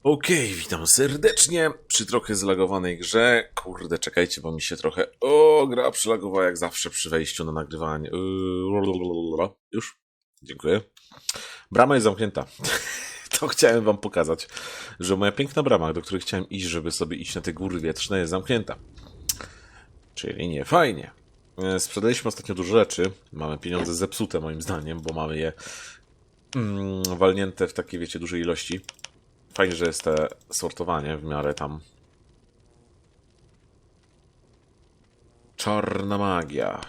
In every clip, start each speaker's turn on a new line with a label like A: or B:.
A: Okej, witam serdecznie przy trochę zlagowanej grze. Kurde, czekajcie, bo mi się trochę... O, gra przylagowała jak zawsze przy wejściu na nagrywanie. Już? Dziękuję. Brama jest zamknięta. To chciałem wam pokazać, że moja piękna brama, do której chciałem iść, żeby sobie iść na te góry wietrzne, jest zamknięta. Czyli nie fajnie. Sprzedaliśmy ostatnio dużo rzeczy. Mamy pieniądze zepsute moim zdaniem, bo mamy je walnięte w takiej, wiecie, dużej ilości. Fajnie, że jest te sortowanie w miarę tam. Czarna magia.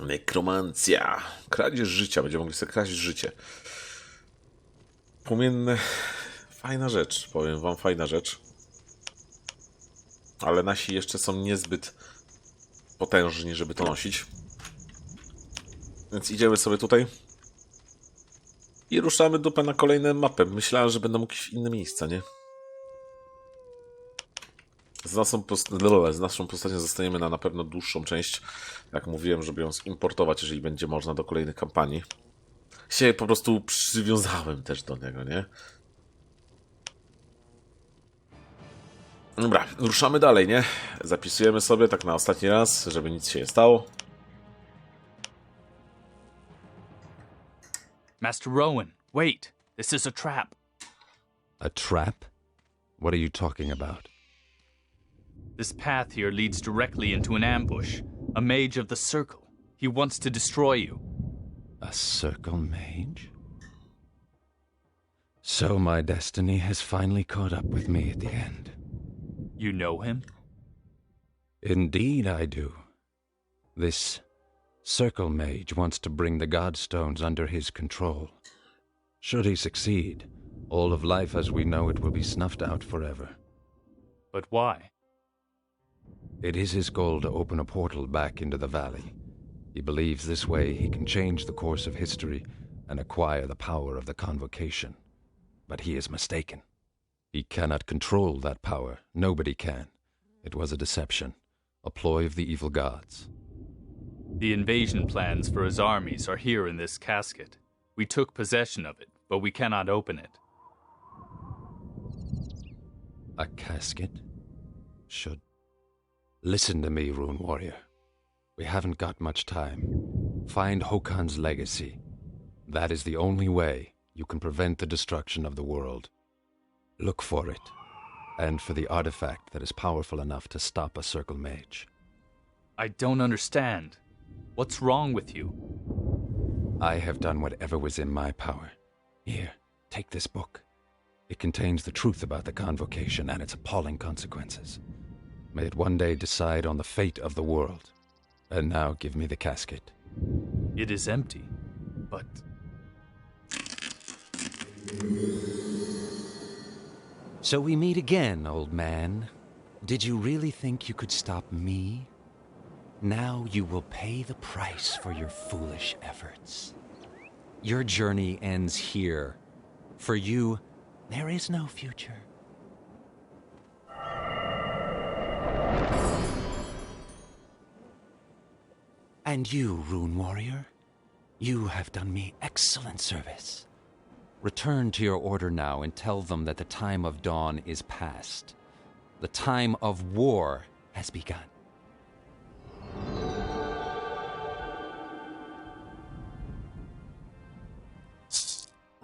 A: Nekromancja. Kradzież życia. Będziemy mogli sobie kraść życie. Płomienne. Fajna rzecz. Powiem wam, fajna rzecz. Ale nasi jeszcze są niezbyt potężni, żeby to nosić. Więc idziemy sobie tutaj. I ruszamy dupę na kolejne mapy. Myślałem, że będą jakieś inne miejsca, nie? Z naszą postacią zostaniemy na pewno dłuższą część. Jak mówiłem, żeby ją zimportować, jeżeli będzie można do kolejnych kampanii. Się po prostu przywiązałem też do niego, nie? Dobra, ruszamy dalej, nie? Zapisujemy sobie tak na ostatni raz, żeby nic się nie stało.
B: Master Rohan, wait. This is a trap.
C: A trap? What are you talking about?
B: This path here leads directly into an ambush. A mage of the circle. He wants to destroy you.
C: A circle mage? So my destiny has finally caught up with me at the end.
B: You know him?
C: Indeed I do. This circle mage wants to bring the Godstones under his control. Should he succeed, all of life as we know it will be snuffed out forever.
B: But why?
C: It is his goal to open a portal back into the valley. He believes this way he can change the course of history and acquire the power of the convocation. But he is mistaken. He cannot control that power. Nobody can. It was a deception, a ploy of the evil gods.
B: The invasion plans for his armies are here in this casket. We took possession of it, but we cannot open it.
C: A casket? Should... Listen to me, Rune Warrior. We haven't got much time. Find Hokan's legacy. That is the only way you can prevent the destruction of the world. Look for it, and for the artifact that is powerful enough to stop a circle mage.
B: I don't understand. What's wrong with you?
C: I have done whatever was in my power. Here, take this book. It contains the truth about the convocation and its appalling consequences. May it one day decide on the fate of the world. And now give me the casket.
B: It is empty, but...
D: So we meet again, old man. Did you really think you could stop me? Now you will pay the price for your foolish efforts. Your journey ends here. For you, there is no future. And you, Rune Warrior, you have done me excellent service. Return to your order now and tell them that the time of dawn is past. The time of war has begun.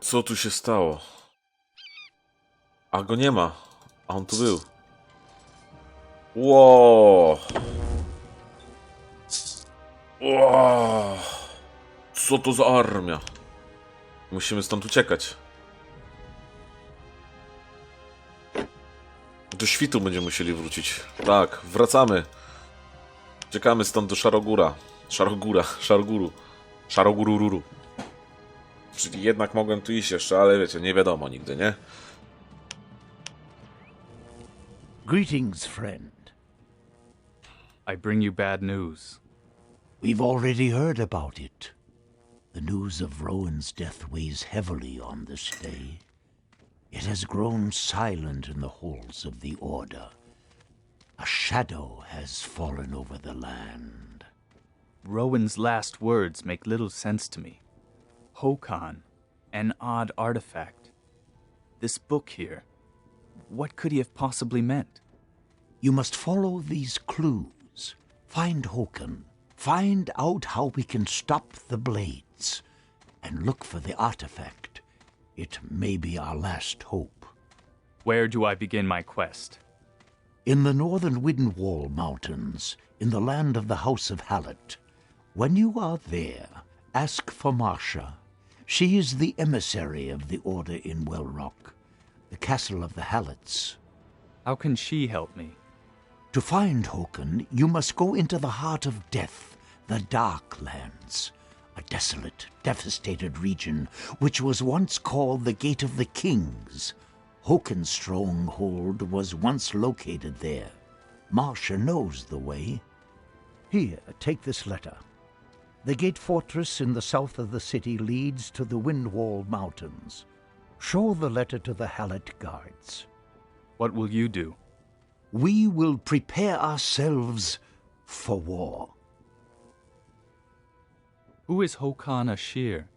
A: Co tu się stało? A go nie ma. A on tu był. Wow. Wow. Co to za armia? Musimy stąd uciekać. Do świtu będziemy musieli wrócić. Tak, wracamy. Uciekamy stąd do Szarogóra. Szarogururu. Czyli jednak mogłem tu iść jeszcze, ale wiecie, nie wiadomo nigdy, nie?
E: Greetings, friend.
B: I bring you bad news.
E: We've already heard about it. The news of Rohan's death weighs heavily on this day. It has grown silent in the halls of the Order. A shadow has fallen over the land.
B: Rowan's last words make little sense to me. Hokan, An odd artifact. This book here. What could he have possibly meant?
E: You must follow these clues. Find Håkon. Find out how we can stop the blades. And look for the artifact. It may be our last hope.
B: Where do I begin my quest?
E: In the northern Windwall Mountains, in the land of the House of Hallett. When you are there, ask for Marcia. She is the emissary of the Order in Wellrock, the castle of the Halletts.
B: How can she help me?
E: To find Håkon, you must go into the heart of death, the Dark Lands, a desolate, devastated region which was once called the Gate of the Kings. Håkon's stronghold was once located there. Marcia knows the way. Here, take this letter. The gate fortress in the south of the city leads to the Windwall Mountains. Show the letter to the Hallett guards.
B: What will you do?
E: We will prepare ourselves for war.
B: Who is Håkon Ashir?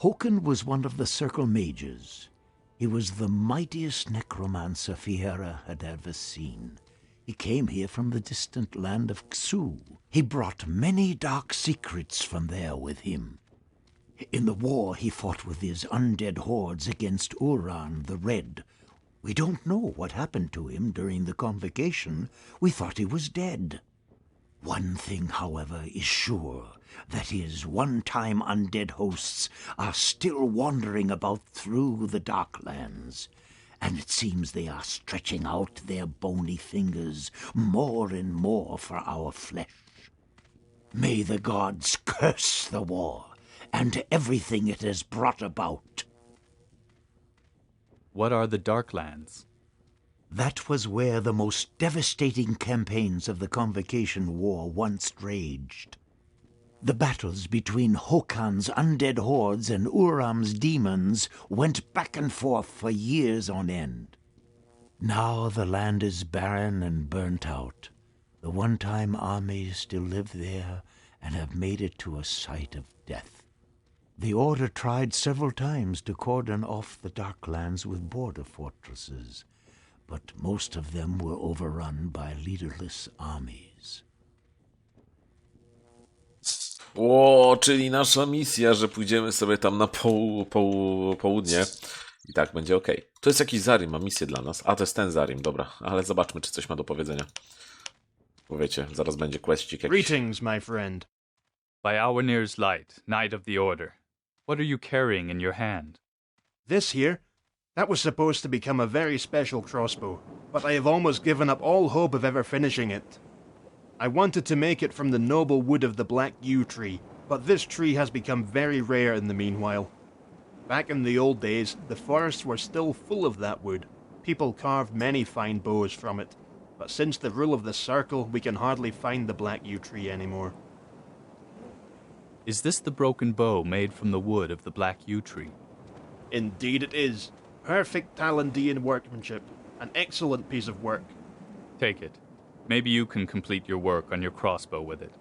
E: Håkon was one of the Circle Mages. He was the mightiest necromancer Fiera had ever seen. He came here from the distant land of Xu. He brought many dark secrets from there with him. In the war, he fought with his undead hordes against Uran the Red. We don't know what happened to him during the convocation. We thought he was dead. One thing, however, is sure, that his one-time undead hosts are still wandering about through the Darklands, and it seems they are stretching out their bony fingers more and more for our flesh. May the gods curse the war and everything it has brought about.
B: What are the Darklands?
E: That was where the most devastating campaigns of the Convocation War once raged. The battles between Håkon's undead hordes and Uram's demons went back and forth for years on end. Now the land is barren and burnt out. The one-time armies still live there and have made it to a site of death. The Order tried several times to cordon off the Darklands with border fortresses, but most of them were overrun by leaderless armies.
A: O, czyli nasza misja, że pójdziemy sobie tam na południe i tak będzie ok. To jest jakiś Zarim, ma misję dla nas. A, to jest ten Zarim, dobra. Ale zobaczmy, czy coś ma do powiedzenia. Bo wiecie, zaraz będzie questik jakiś.
F: Greetings, my friend.
B: By Awenir's light, Knight of the Order. What are you carrying in your hand?
F: This here, that was supposed to become a very special crossbow, but I have almost given up all hope of ever finishing it. I wanted to make it from the noble wood of the black yew tree, but this tree has become very rare in the meanwhile. Back in the old days, the forests were still full of that wood. People carved many fine bows from it, but since the rule of the Circle, we can hardly find the black yew tree anymore.
B: Is this the broken bow made from the wood of the black yew tree?
F: Indeed it is. Perfect Talandian workmanship. An excellent piece of work.
B: Take it. Maybe you can complete your work on your crossbow with it.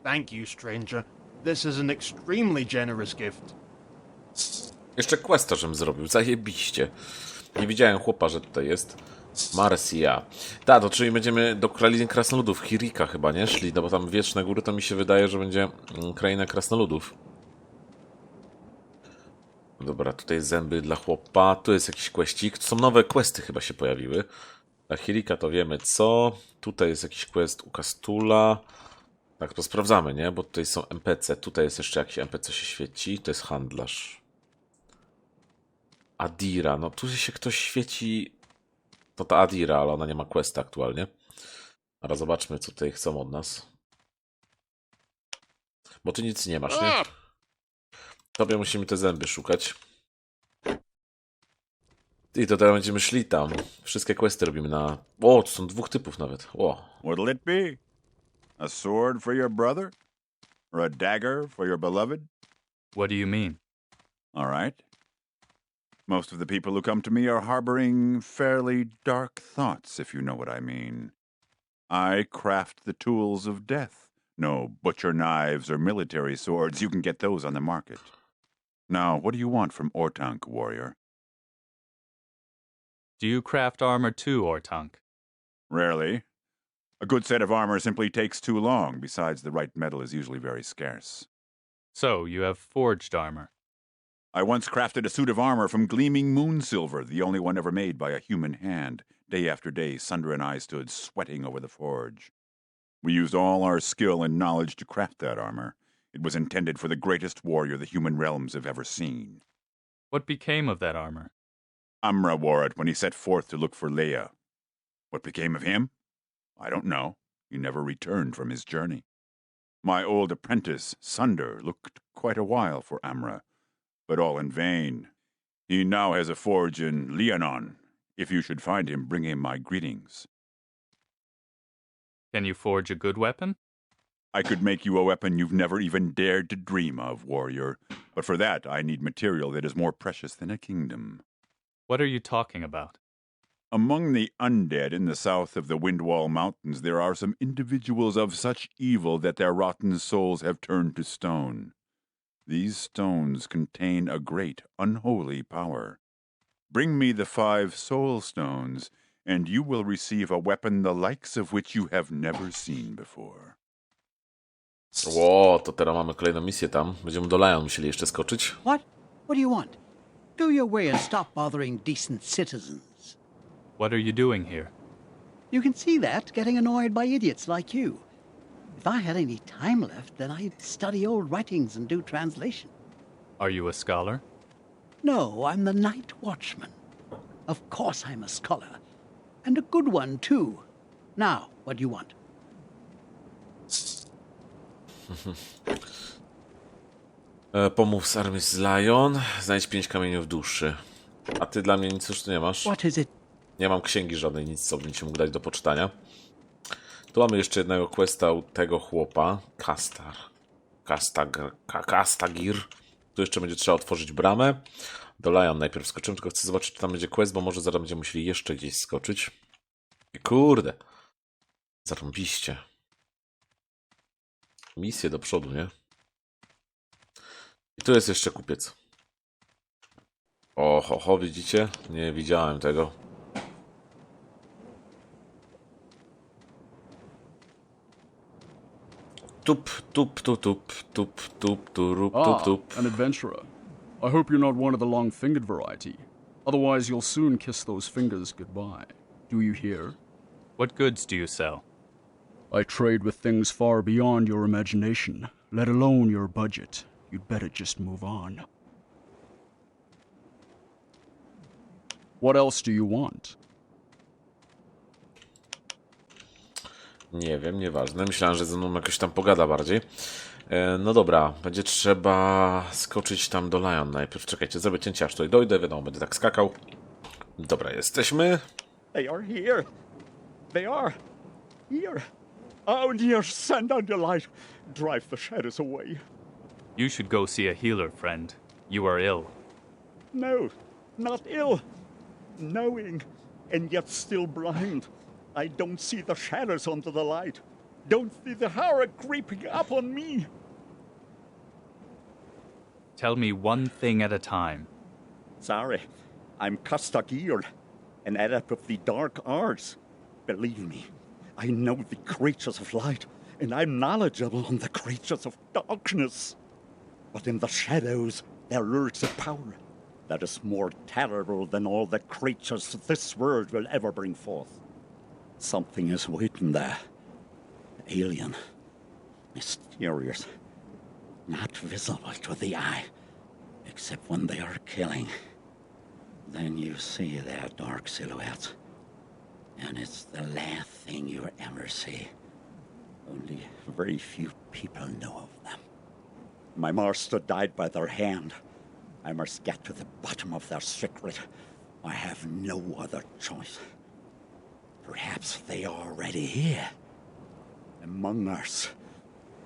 F: Thank you, stranger. This is an extremely generous gift.
A: Jeszcze questa, żebym zrobił. Zajebiście. Nie widziałem chłopa, że tutaj jest. Marsia. Tak, to czyli będziemy do krainy krasnoludów. Hirika chyba, nie? Szli, no bo tam Wieczne Góry to mi się wydaje, że będzie kraina krasnoludów. Dobra, tutaj zęby dla chłopa. Tu jest jakiś questik. To są nowe questy chyba się pojawiły. Dla Hirika to wiemy co. Tutaj jest jakiś quest u Kastula. Tak, to sprawdzamy, nie? Bo tutaj są NPC. Tutaj jest jeszcze jakiś NPC się świeci. To jest handlarz. Adira. No tu się ktoś świeci. To ta Adira, ale ona nie ma questa aktualnie. Ale zobaczmy, co tutaj chcą od nas. Bo ty nic nie masz, nie? Tobie musimy te zęby szukać. I to teraz będziemy szli tam. Wszystkie questy robimy na... O, to są dwóch typów nawet. O.
G: What'll it be? A sword for your brother? Or a dagger for your beloved?
B: What do you mean?
G: All right. Most of the people who come to me are harboring fairly dark thoughts, if you know what I mean. I craft the tools of death. No butcher knives or military swords. You can get those on the market. Now, what do you want from Ortank, warrior?
B: Do you craft armor too, Ortank?
G: Rarely. A good set of armor simply takes too long. Besides, the right metal is usually very scarce.
B: So, you have forged armor.
G: I once crafted a suit of armor from gleaming moon silver, the only one ever made by a human hand. Day after day, Sunder and I stood sweating over the forge. We used all our skill and knowledge to craft that armor. It was intended for the greatest warrior the human realms have ever seen.
B: What became of that armor?
G: Amra wore it when he set forth to look for Leia. What became of him? I don't know. He never returned from his journey. My old apprentice, Sunder, looked quite a while for Amra, but all in vain. He now has a forge in Leonon. If you should find him, bring him my greetings.
B: Can you forge a good weapon?
G: I could make you a weapon you've never even dared to dream of, warrior, but for that I need material that is more precious than a kingdom.
B: What are you talking about?
G: Among the undead in the south of the Windwall Mountains, there are some individuals of such evil that their rotten souls have turned to stone. These stones contain a great, unholy power. Bring me the 5 soul stones, and you will receive a weapon the likes of which you have never seen before.
A: Ło, to teraz mamy kolejną misję tam. Będziemy do Lion musieli jeszcze skoczyć.
H: What? What do you want? Go your way and stop bothering decent citizens.
B: What are you doing here?
H: You can see that, getting annoyed by idiots like you. If I had any time left, then I'd study old writings and do translation.
B: Are you a scholar?
H: No, I'm the night watchman. Of course I'm a scholar. And a good one, too. Now, what do you want?
A: Pomów z armii z Lion. Znajdź 5 kamieniów duszy. A ty dla mnie nic już tu nie masz?
H: What is it?
A: Nie mam księgi żadnej, nic co bym ci mógł dać do poczytania. Tu mamy jeszcze jednego questa u tego chłopa. Kastagir. Tu jeszcze będzie trzeba otworzyć bramę. Do Lion najpierw skoczymy, tylko chcę zobaczyć, czy tam będzie quest, bo może zaraz będziemy musieli jeszcze gdzieś skoczyć. I kurde. Zarąbiście. Misję do przodu, nie? I tu jest jeszcze kupiec. Oho, widzicie? Nie widziałem tego. Tup, tup.
I: An adventurer. I hope you're not one of the long-fingered variety. Otherwise, you'll soon kiss those fingers goodbye. Do you hear?
B: What goods do you sell?
I: I trade with things far beyond your imagination, let alone your budget. You'd better just move on. What else do you want?
A: Nie wiem, nieważne. Myślałem, że ze mną jakoś tam pogada bardziej. No dobra, będzie trzeba skoczyć tam do Lion najpierw. Czekajcie, zrobię cięcie, aż tutaj dojdę. Wiadomo, będę tak skakał. Dobra, jesteśmy.
J: They are here. They are here. Oh, dear, send down the light. Drive the shadows away.
B: You should go see a healer, friend. You are ill.
J: No, not ill. Knowing, and yet still blind. I don't see the shadows under the light. Don't see the horror creeping up on me.
B: Tell me one thing at a time.
J: Sorry, I'm Kastagir, an adept of the dark arts. Believe me, I know the creatures of light, and I'm knowledgeable on the creatures of darkness. But in the shadows, there lurks a power that is more terrible than all the creatures this world will ever bring forth. Something is waiting there. Alien, mysterious, not visible to the eye, except when they are killing. Then you see their dark silhouettes, and it's the last thing you ever see. Only very few people know of them. My master died by their hand. I must get to the bottom of their secret. I have no other choice. Perhaps they are already here. Among us.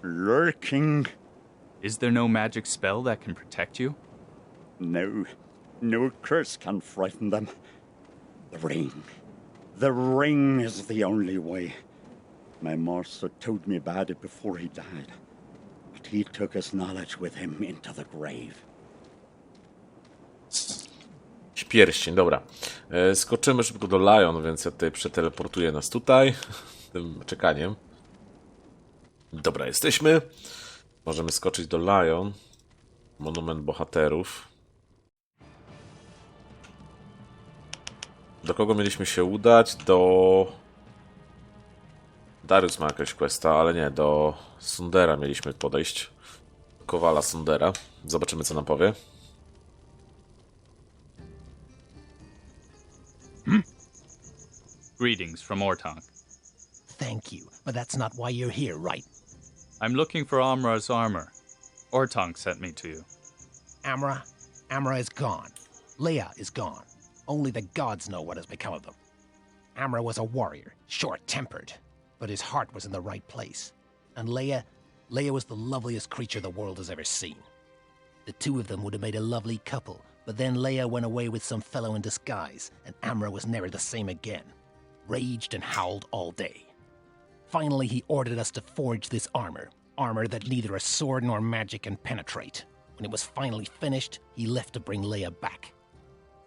J: Lurking.
B: Is there no magic spell that can protect you?
J: No. No curse can frighten them. The ring. The ring is the only way. My master told me about it before he died. But he took his knowledge with him into the grave.
A: Pierścień, dobra. Skoczymy szybko do Lion, więc ja tutaj przeteleportuję nas tutaj. Tym czekaniem. Dobra, jesteśmy. Możemy skoczyć do Lion. Monument bohaterów. Do kogo mieliśmy się udać? Do... Darius ma jakieś questa, ale nie, do Sundera mieliśmy podejść. Kowala Sundera. Zobaczymy, co nam powie.
B: Greetings from Ortank.
K: Thank you, but that's not why you're here, right?
B: I'm looking for Amra's armor. Ortank sent me to you.
K: Amra is gone. Leia is gone. Only the gods know what has become of them. Amra was a warrior, short-tempered, but his heart was in the right place. And Leia was the loveliest creature the world has ever seen. The two of them would have made a lovely couple, but then Leia went away with some fellow in disguise, and Amra was never the same again. Raged and howled all day. Finally, he ordered us to forge this armor that neither a sword nor magic can penetrate. When it was finally finished, he left to bring Leia back.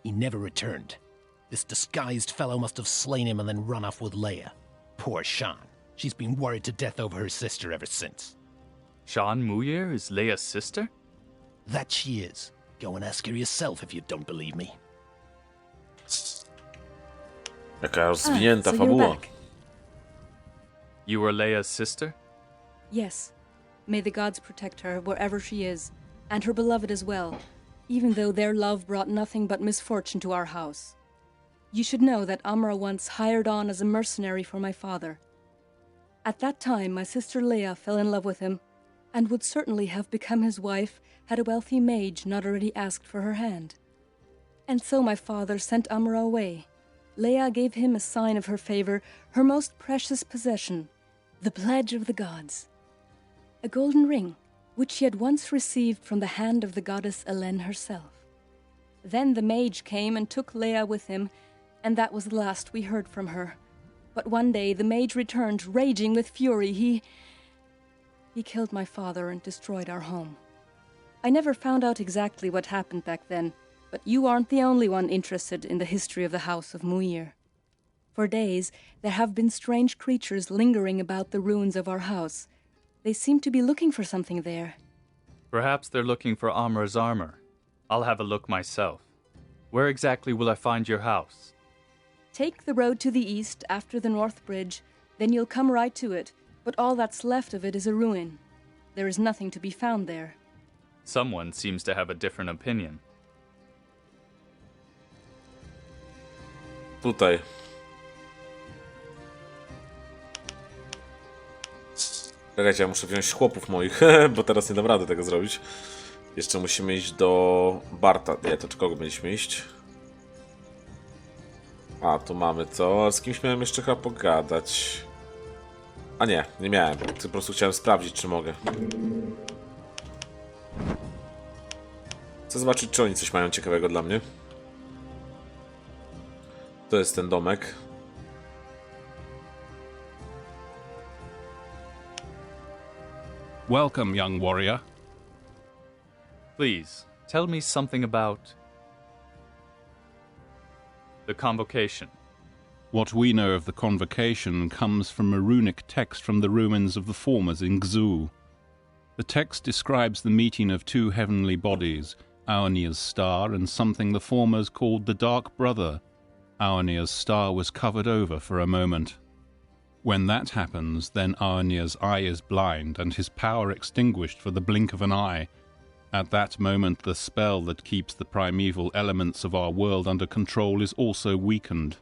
K: He never returned. This disguised fellow must have slain him and then run off with Leia. Poor Shan. She's been worried to death over her sister ever since.
B: Shan Muyir is Leia's sister?
K: That she is. Go and ask her yourself if you don't believe me.
A: Jaka rozwinięta
L: so
A: fabuła.
L: you're back.
B: You were Leia's sister?
L: Yes. May the gods protect her wherever she is, and her beloved as well, even though their love brought nothing but misfortune to our house. You should know that Amra once hired on as a mercenary for my father. At that time, my sister Leia fell in love with him, and would certainly have become his wife had a wealthy mage not already asked for her hand. And so my father sent Amra away. Leia gave him a sign of her favor, her most precious possession, the pledge of the gods. A golden ring, which he had once received from the hand of the goddess Elen herself. Then the mage came and took Leia with him, and that was the last we heard from her. But one day the mage returned, raging with fury. He killed my father and destroyed our home. I never found out exactly what happened back then, but you aren't the only one interested in the history of the House of Muyir. For days, there have been strange creatures lingering about the ruins of our house. They seem to be looking for something there.
B: Perhaps they're looking for Amra's armor. I'll have a look myself. Where exactly will I find your house?
L: Take the road to the east after the North Bridge, then you'll come right to it, but all that's left of it is a ruin. There is nothing to be found there.
B: Someone seems to have a different opinion.
A: Tutaj. Czekajcie, ja muszę wziąć chłopów moich, bo teraz nie dam rady tego zrobić. Jeszcze musimy iść do Barta. Nie, to czy kogo mieliśmy iść? A, tu mamy co? Z kimś miałem jeszcze chyba pogadać. A nie, nie miałem. Po prostu chciałem sprawdzić, czy mogę. Chcę zobaczyć, czy oni coś mają ciekawego dla mnie. To jest ten domek.
M: Welcome, young warrior.
B: Please, tell me something about the convocation.
M: What we know of the convocation comes from a runic text from the ruins of the Formers in Xu. The text describes the meeting of two heavenly bodies, Aonia's star and something the Formers called the Dark Brother. Aonia's star was covered over for a moment. When that happens, then Aonia's eye is blind and his power extinguished for the blink of an eye. At that moment, the spell that keeps the primeval elements of our world under control is also weakened.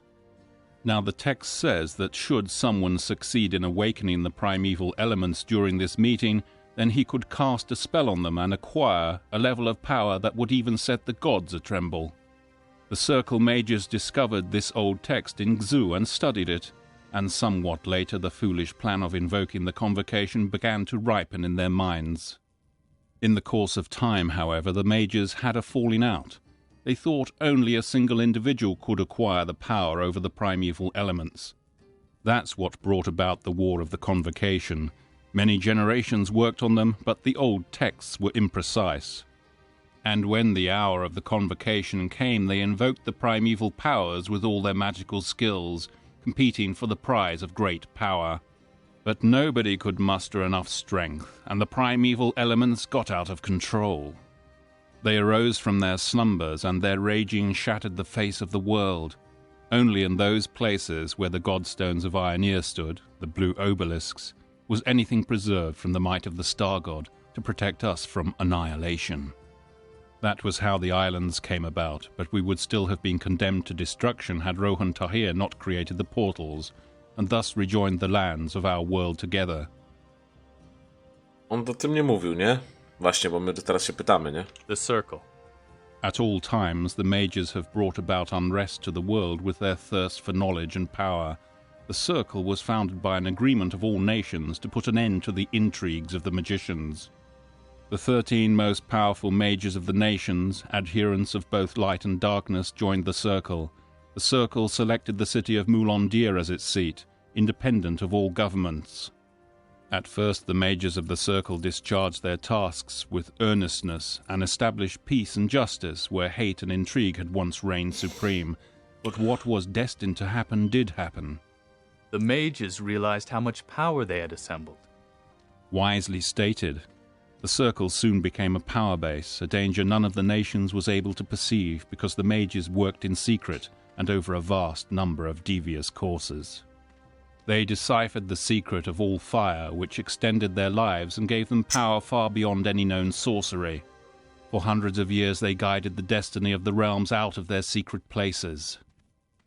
M: Now the text says that should someone succeed in awakening the primeval elements during this meeting, then he could cast a spell on them and acquire a level of power that would even set the gods a-tremble. The Circle Mages discovered this old text in Xu and studied it, and somewhat later the foolish plan of invoking the convocation began to ripen in their minds. In the course of time, however, the mages had a falling out. They thought only a single individual could acquire the power over the primeval elements. That's what brought about the War of the Convocation. Many generations worked on them, but the old texts were imprecise. And when the hour of the convocation came, they invoked the primeval powers with all their magical skills, competing for the prize of great power. But nobody could muster enough strength, and the primeval elements got out of control. They arose from their slumbers, and their raging shattered the face of the world. Only in those places where the godstones of Ioneer stood, the blue obelisks, was anything preserved from the might of the star god to protect us from annihilation. That was how the islands came about, but we would still have been condemned to destruction had Rohan Tahir not created the portals, and thus rejoined the lands of our world together.
A: On o tym nie mówił, nie? Właśnie, bo my teraz się pytamy, nie?
B: The circle.
M: At all times, the mages have brought about unrest to the world with their thirst for knowledge and power. The circle was founded by an agreement of all nations to put an end to the intrigues of the magicians. The 13 most powerful mages of the nations, adherents of both light and darkness, joined the circle. The circle selected the city of Moulondir as its seat, independent of all governments. At first the mages of the circle discharged their tasks with earnestness and established peace and justice where hate and intrigue had once reigned supreme. But what was destined to happen did happen.
B: The mages realized how much power they had assembled.
M: Wisely stated. The circle soon became a power base, a danger none of the nations was able to perceive because the mages worked in secret and over a vast number of devious courses. They deciphered the secret of all fire, which extended their lives and gave them power far beyond any known sorcery. For hundreds of years they guided the destiny of the realms out of their secret places.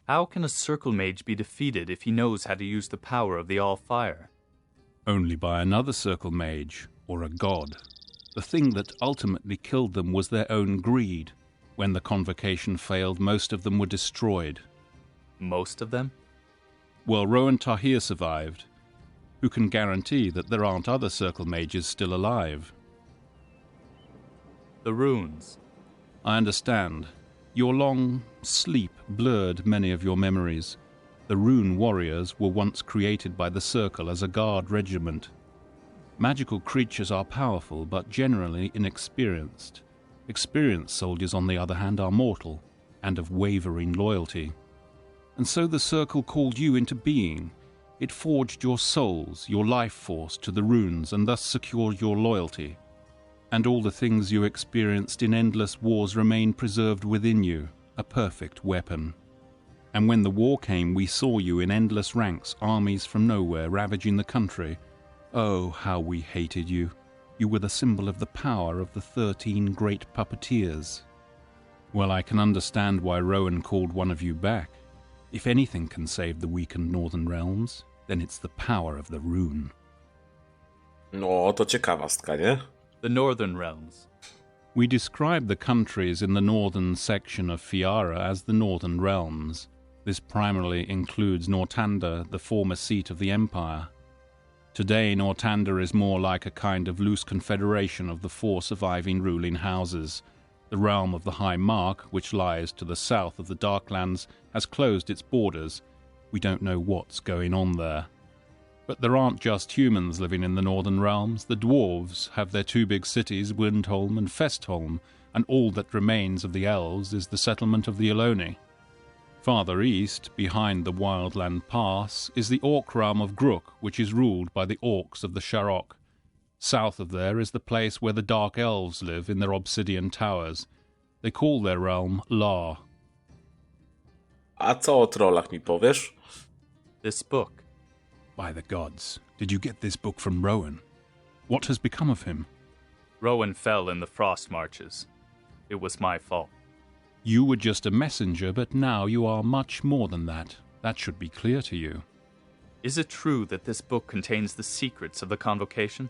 B: How can a circle mage be defeated if he knows how to use the power of the all-fire?
M: Only by another circle mage, or a god. The thing that ultimately killed them was their own greed. When the convocation failed, most of them were destroyed.
B: Most of them?
M: Well, Rohan Tahir survived. Who can guarantee that there aren't other circle mages still alive?
B: The runes.
M: I understand. Your long sleep blurred many of your memories. The rune warriors were once created by the circle as a guard regiment. Magical creatures are powerful, but generally inexperienced. Experienced soldiers, on the other hand, are mortal, and of wavering loyalty. And so the circle called you into being. It forged your souls, your life force, to the runes, and thus secured your loyalty. And all the things you experienced in endless wars remain preserved within you, a perfect weapon. And when the war came, we saw you in endless ranks, armies from nowhere ravaging the country. Oh, how we hated you. You were the symbol of the power of the 13 great puppeteers. Well, I can understand why Rohan called one of you back. If anything can save the weakened northern realms, then it's the power of the rune.
A: No, to ciekawostka, nie?
B: The northern realms.
M: We describe the countries in the northern section of Fiara as the northern realms. This primarily includes Northander, the former seat of the empire. Today, Northander is more like a kind of loose confederation of the 4 surviving ruling houses. The realm of the High Mark, which lies to the south of the Darklands, has closed its borders. We don't know what's going on there. But there aren't just humans living in the northern realms. The dwarves have their 2 big cities, Windholm and Festholm, and all that remains of the elves is the settlement of the Eloni. Farther east, behind the Wildland Pass, is the Orc realm of Grook, which is ruled by the Orcs of the Sharok. South of there is the place where the Dark Elves live in their obsidian towers. They call their realm La.
A: A co o trollach mi powiesz?
B: This book.
M: By the gods, did you get this book from Rohan? What has become of him?
B: Rohan fell in the frost marches. It was my fault.
M: You were just a messenger, but now you are much more than that. That should be clear to you.
B: Is it true that this book contains the secrets of the convocation?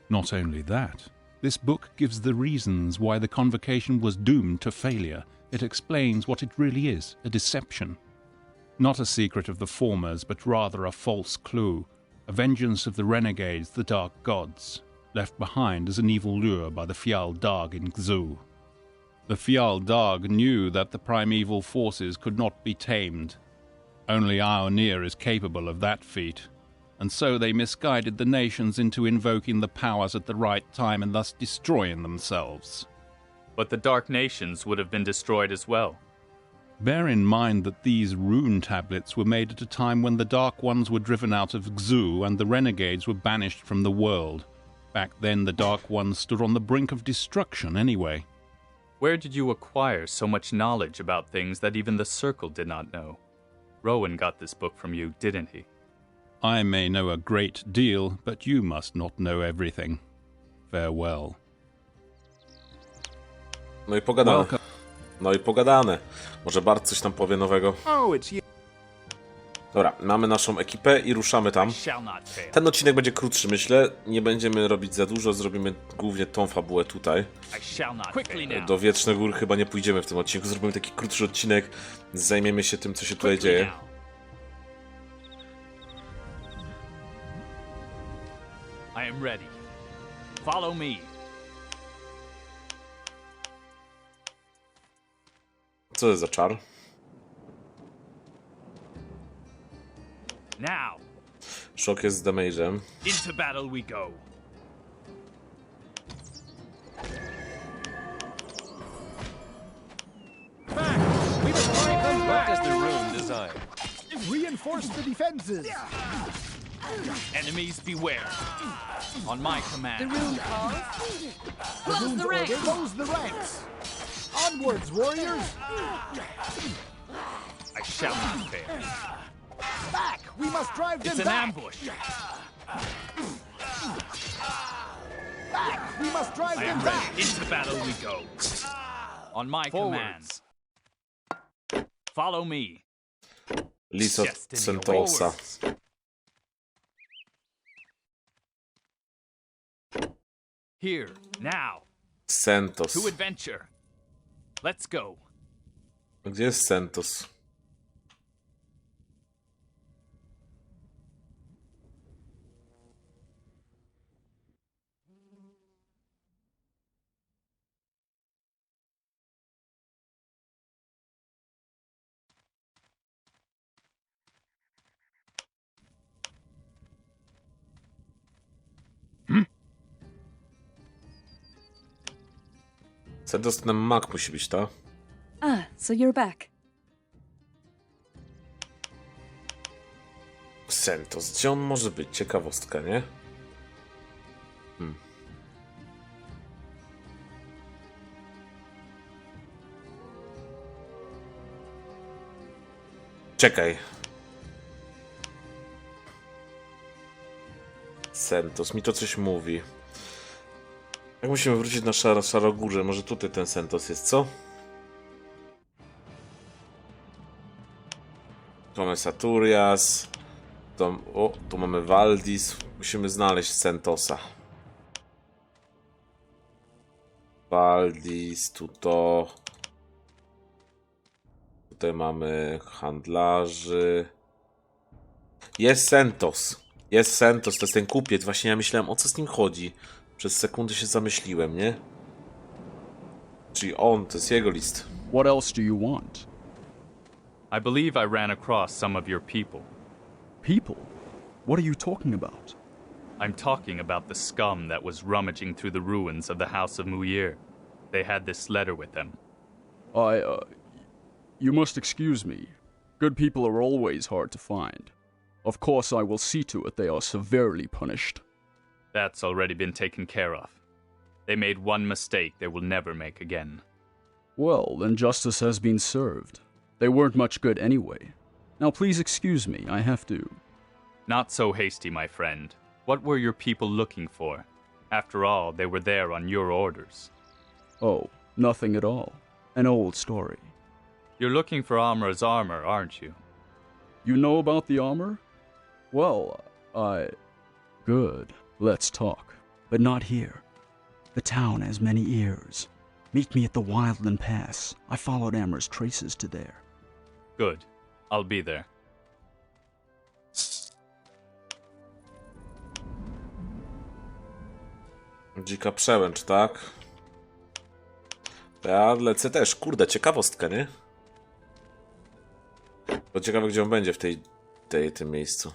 M: Not only that, this book gives the reasons why the convocation was doomed to failure. It explains what it really is, a deception. Not a secret of the formers, but rather a false clue, a vengeance of the renegades, the dark gods, left behind as an evil lure by the Fial Dag in Gzu. The Fial Dag knew that the primeval forces could not be tamed. Only Ioneer is capable of that feat, and so they misguided the nations into invoking the powers at the right time and thus destroying themselves.
B: But the Dark Nations would have been destroyed as well.
M: Bear in mind that these rune tablets were made at a time when the Dark Ones were driven out of Xu and the renegades were banished from the world. Back then, the Dark Ones stood on the brink of destruction anyway.
B: Where did you acquire so much knowledge about things that even the Circle did not know? Rohan got this book from you, didn't he?
M: I may know a great deal, but you must not know everything. Farewell.
A: No i pogadane. No i pogadane. Może Bart coś tam powie nowego. Dobra, mamy naszą ekipę i ruszamy tam. Ten odcinek będzie krótszy, myślę. Nie będziemy robić za dużo, zrobimy głównie tą fabułę tutaj. Do Wiecznych Gór chyba nie pójdziemy w tym odcinku, zrobimy taki krótszy odcinek. Zajmiemy się tym, co się tutaj dzieje.
B: I am ready. Follow me.
A: Co to jest za czar?
B: Now.
A: Szok jest z damage'em.
B: Into battle we go.
K: We must drive them back.
N: What does the rune design?
K: Reinforce the defenses.
B: Enemies beware. On my command.
K: The rune calls. Close the ranks. Close the ranks. Onwards, warriors.
B: I shall not fail.
K: Back! We must drive them
B: It's an
K: back.
B: ambush.
K: Back! We must drive
B: I
K: them
B: am
K: back.
B: ready. Into battle we go. On my command. Follow me.
A: Lis od Sentosa.
B: Here, now.
A: Sentos.
B: To adventure. Let's go.
A: Gdzie jest Sentos? Sentos ten mag musi być, tak?
L: Ah, so you're back.
A: Sentos, gdzie on może być? Ciekawostka, nie? Czekaj. Sentos, mi to coś mówi. Jak musimy wrócić na Szarogórze? Może tutaj ten Sentos jest, co? Tu mamy Saturias. Tu mamy Valdis. Musimy znaleźć Sentosa. Valdis, Tutaj mamy handlarzy. Jest Sentos. Jest Sentos, to jest ten kupiec. Właśnie ja myślałem, o co z nim chodzi. Przez sekundę się zamyśliłem, nie? Czyli on, to jest jego list.
I: What else do you want?
B: I believe I ran across some of your people.
I: People? What are you talking about?
B: I'm talking about the scum that was rummaging through the ruins of the House of Muir. They had this letter with them.
I: You must excuse me. Good people are always hard to find. Of course, I will see to it they are severely punished.
B: That's already been taken care of. They made one mistake they will never make again.
I: Well, then justice has been served. They weren't much good anyway. Now please excuse me, I have to...
B: Not so hasty, my friend. What were your people looking for? After all, they were there on your orders.
I: Oh, nothing at all. An old story.
B: You're looking for Amra's armor, aren't you?
I: You know about the armor? Well, Good. Let's talk. But not here. The town has many ears. Meet me at the Wildland Pass. I followed Amra's traces to there.
B: Good. I'll be there.
A: Dzika przełęcz, tak? To ja lecę też. Kurde, ciekawostka, nie? Bo ciekawe, gdzie on będzie w tym miejscu.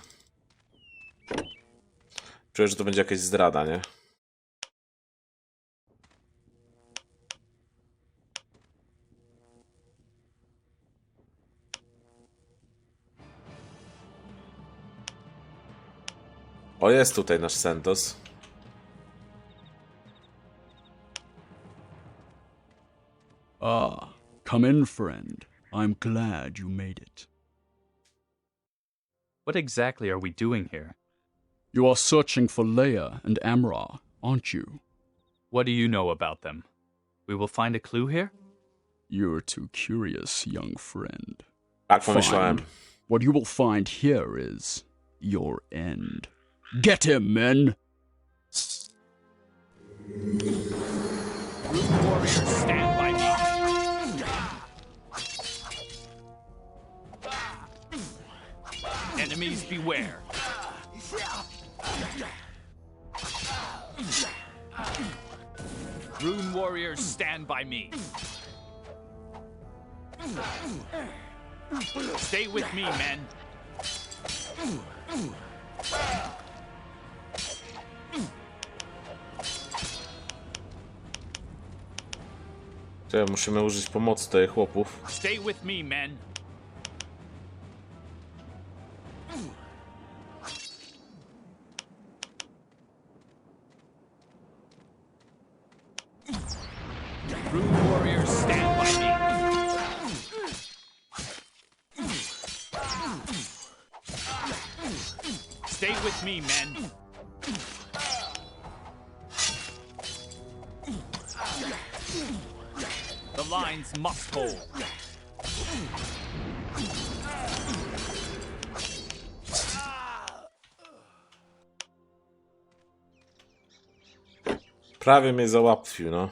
A: Czuję, że to będzie jakaś zdrada, nie? O, jest tutaj nasz Sentos.
I: Ah, come in, friend. I'm glad you made it.
B: What exactly are we doing here?
I: You are searching for Leia and Amra, aren't you?
B: What do you know about them? We will find a clue here?
I: You're too curious, young friend.
A: Tak pomyślałem.
I: Fine. What you will find here is your end. Get him, men!
B: Root warriors, stand by me. Enemies beware. Rune warriors, stand by me. Stay with me, men.
A: Musimy użyć pomocy tych chłopów.
B: Stay with me, men. Rune warriors, stand by me. Stay with me, men. The lines must hold.
A: Prawie mnie załatwił, no.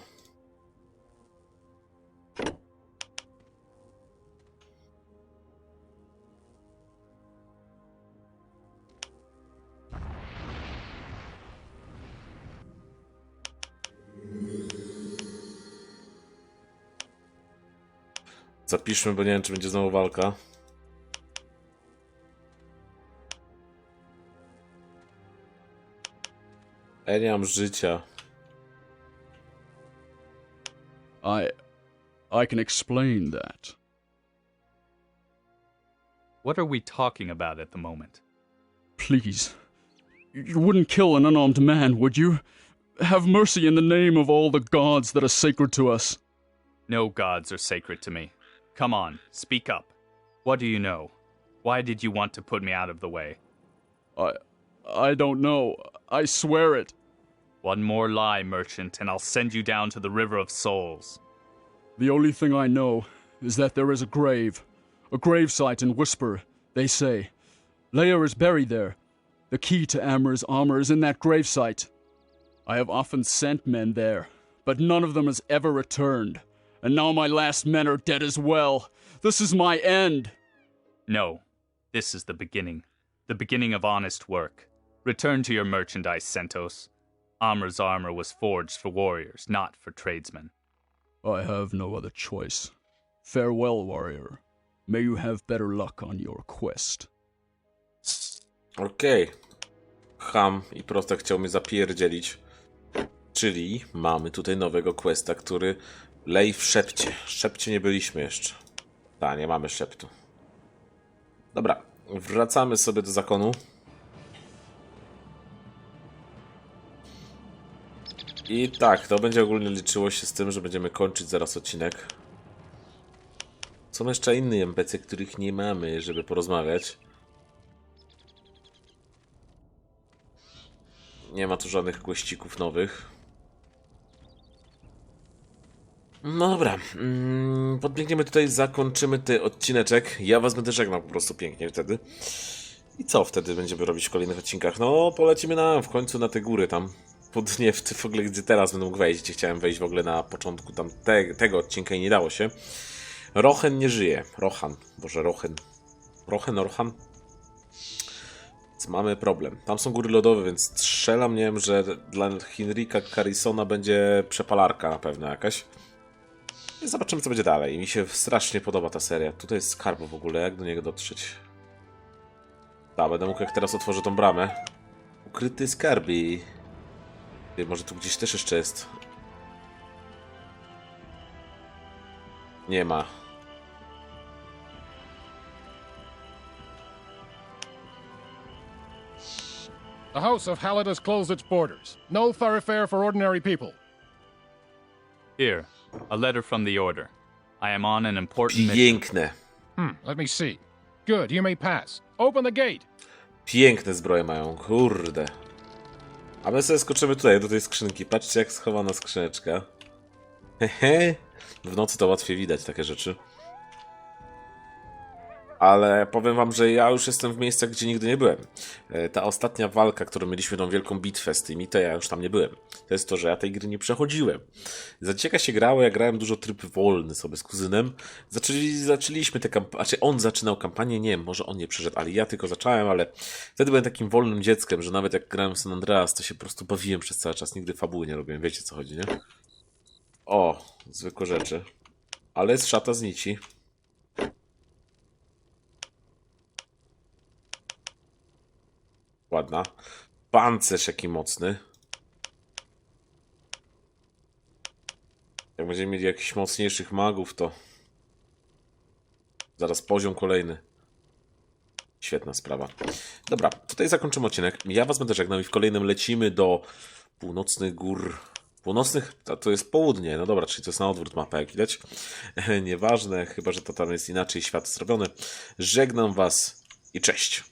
A: Zapiszmy, bo nie wiem, czy będzie znowu walka. Ja nie mam życia.
I: I can explain that.
B: What are we talking about at the moment?
I: Please, you wouldn't kill an unarmed man, would you? Have mercy in the name of all the gods that are sacred to us.
B: No gods are sacred to me. Come on, speak up. What do you know? Why did you want to put me out of the way?
I: I don't know. I swear it.
B: One more lie, merchant, and I'll send you down to the River of Souls.
I: The only thing I know is that there is a gravesite in Whisper, they say. Leia is buried there. The key to Amra's armor is in that gravesite. I have often sent men there, but none of them has ever returned. And now my last men are dead as well. This is my end.
B: No, this is the beginning of honest work. Return to your merchandise, Sentos. Amra's armor was forged for warriors, not for tradesmen.
I: I have no other choice. Farewell, warrior. May you have better luck on your quest.
A: Okej. Ham i prosto chciał mnie zapierdzielić. Czyli mamy tutaj nowego questa, który lej w szepcie. Szepcie nie byliśmy jeszcze. Tak, nie mamy szeptu. Dobra, wracamy sobie do zakonu. I tak, to będzie ogólnie liczyło się z tym, że będziemy kończyć zaraz odcinek. Są jeszcze inne NPC, których nie mamy, żeby porozmawiać. Nie ma tu żadnych kłeścików nowych. No dobra, podbiegniemy tutaj, zakończymy ten odcineczek. Ja was będę żegnał po prostu pięknie wtedy. I co wtedy będziemy robić w kolejnych odcinkach? No, polecimy w końcu na te góry tam. Nie w ogóle, gdzie teraz będę mógł wejść, gdzie chciałem wejść w ogóle na początku tego odcinka i nie dało się. Rohen nie żyje. Rohan. Boże, Rohen. Rohan. Więc mamy problem. Tam są góry lodowe, więc strzelam, nie wiem, że dla Henryka Carrisona będzie przepalarka na pewno jakaś. I zobaczymy, co będzie dalej. Mi się strasznie podoba ta seria. Tutaj jest skarb w ogóle, jak do niego dotrzeć? Tak, będę mógł, jak teraz otworzę tą bramę. Ukryty skarby. Może tu gdzieś też jeszcze jest. Nie ma.
K: The House of Halid has closed its borders. No thoroughfare for ordinary people.
B: Here, a letter from the Order. I am on an important mission.
A: Piękne.
K: Let me see. Good, you may pass. Open the gate.
A: Piękne zbroje mają, kurde. A my sobie skoczymy tutaj, do tej skrzynki. Patrzcie, jak schowana skrzyneczka. Hehe. W nocy to łatwiej widać takie rzeczy. Ale powiem wam, że ja już jestem w miejscach, gdzie nigdy nie byłem. Ta ostatnia walka, którą mieliśmy, tą wielką bitwę z tymi, to ja już tam nie byłem. To jest to, że ja tej gry nie przechodziłem. Za cieka się grało, ja grałem dużo tryb wolny sobie z kuzynem. Zaczęliśmy tę kampanię, znaczy on zaczynał kampanię, nie wiem, może on nie przeszedł, ale ja tylko zacząłem, ale wtedy byłem takim wolnym dzieckiem, że nawet jak grałem w San Andreas, to się po prostu bawiłem przez cały czas, nigdy fabuły nie robiłem, wiecie co chodzi, nie? O, zwykłe rzeczy. Ale jest szata z nici. Ładna. Pancerz jaki mocny. Jak będziemy mieli jakichś mocniejszych magów, to zaraz poziom kolejny. Świetna sprawa. Dobra, tutaj zakończymy odcinek. Ja was będę żegnał i w kolejnym lecimy do północnych gór. Północnych? To jest południe. No dobra, czyli to jest na odwrót mapy, jak widać. Nieważne, chyba że to tam jest inaczej świat zrobiony. Żegnam was i cześć.